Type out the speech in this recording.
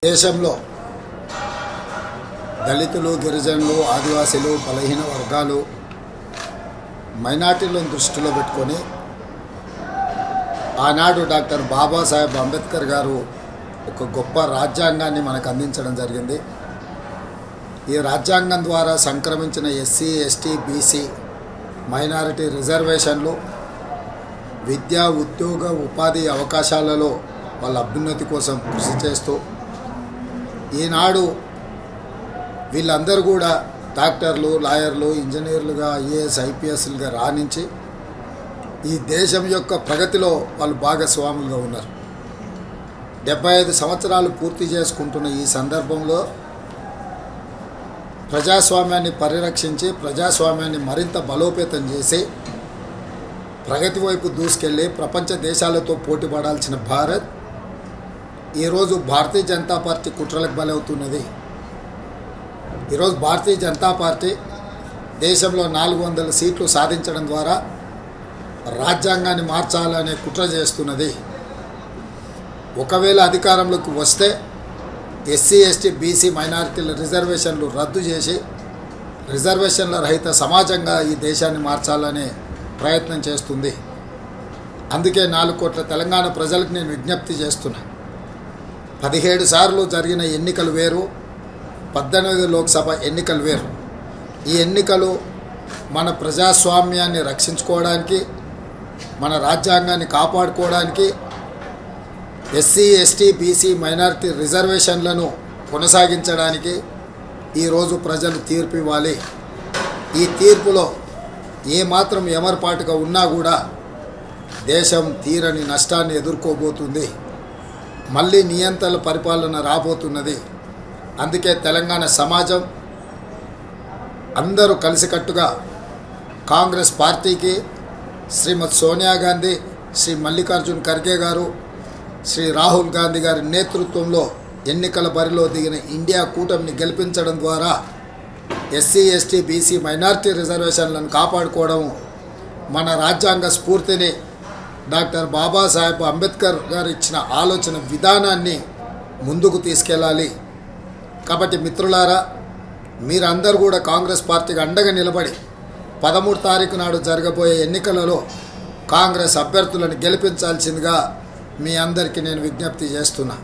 దేశంలో దళితులు, గిరిజనులు, ఆదివాసీలు, బలహీన వర్గాలు, మైనార్టీలను దృష్టిలో పెట్టుకొని ఆనాడు డాక్టర్ బాబాసాహెబ్ అంబేద్కర్ గారు ఒక గొప్ప రాజ్యాంగాన్ని మనకు అందించడం జరిగింది. ఈ రాజ్యాంగం ద్వారా సంక్రమించిన ఎస్సీ, ఎస్టీ, బీసీ, మైనారిటీ రిజర్వేషన్లు విద్యా, ఉద్యోగ, ఉపాధి అవకాశాలలో వాళ్ళ అభ్యున్నతి కోసం కృషి చేస్తూ ఈనాడు వీళ్ళందరూ కూడా డాక్టర్లు, లాయర్లు, ఇంజనీర్లుగా, ఐఏఎస్, ఐపీఎస్లుగా రాణించి ఈ దేశం యొక్క ప్రగతిలో వాళ్ళు భాగస్వాములుగా ఉన్నారు. 75 సంవత్సరాలు పూర్తి చేసుకుంటున్న ఈ సందర్భంలో ప్రజాస్వామ్యాన్ని పరిరక్షించి ప్రజాస్వామ్యాన్ని మరింత బలోపేతం చేసి ప్రగతి వైపు దూసుకెళ్ళి ప్రపంచ దేశాలతో పోటీ పడాల్సిన భారత్ ఈరోజు భారతీయ జనతా పార్టీ కుట్రలకు బలవుతున్నది. ఈరోజు భారతీయ జనతా పార్టీ దేశంలో 400 సీట్లు సాధించడం ద్వారా రాజ్యాంగాన్ని మార్చాలనే కుట్ర చేస్తున్నది. ఒకవేళ అధికారంలోకి వస్తే ఎస్సీ, ఎస్టీ, బీసీ, మైనారిటీల రిజర్వేషన్లు రద్దు చేసి రిజర్వేషన్ల రహిత సమాజంగా ఈ దేశాన్ని మార్చాలనే ప్రయత్నం చేస్తుంది. అందుకే 4 కోట్ల తెలంగాణ ప్రజలకు నేను విజ్ఞప్తి చేస్తున్నా. 17 సార్లు జరిగిన ఎన్నికలు వేరు, 18 లోక్సభ ఎన్నికలు వేరు. ఈ ఎన్నికలు మన ప్రజాస్వామ్యాన్ని రక్షించుకోవడానికి, మన రాజ్యాంగాన్ని కాపాడుకోవడానికి, ఎస్సీ, ఎస్టీ, బీసీ, మైనారిటీ రిజర్వేషన్లను కొనసాగించడానికి ఈరోజు ప్రజలు తీర్పు ఇవ్వాలి. ఈ తీర్పులో ఏమాత్రం ఎమర్పాటుగా ఉన్నా కూడా దేశం తీరని నష్టాన్ని ఎదుర్కోబోతుంది. మళ్ళీ నియంత్రణ పరిపాలన రాబోతున్నది. అందుకే తెలంగాణ సమాజం అందరూ కలిసికట్టుగా కాంగ్రెస్ పార్టీకి, శ్రీమతి సోనియా గాంధీ, శ్రీ మల్లికార్జున్ ఖర్గే గారు, శ్రీ రాహుల్ గాంధీ గారి నేతృత్వంలో ఎన్నికల బరిలో దిగిన ఇండియా కూటమిని గెలిపించడం ద్వారా ఎస్సీ, ఎస్టీ, బీసీ, మైనారిటీ రిజర్వేషన్లను కాపాడుకోవడం, మన రాజ్యాంగ స్ఫూర్తిని డాక్టర్ బాబాసాహెబ్ అంబేద్కర్ గారు ఇచ్చిన ఆలోచన విధానాన్ని ముందుకు తీసుకెళ్ళాలి. కాబట్టి మిత్రులారా, మీరందరూ కూడా కాంగ్రెస్ పార్టీకి అండగా నిలబడి 13 తారీఖు నాడు జరగబోయే ఎన్నికలలో కాంగ్రెస్ అభ్యర్థులను గెలిపించాల్సిందిగా మీ అందరికీ నేను విజ్ఞప్తి చేస్తున్నా.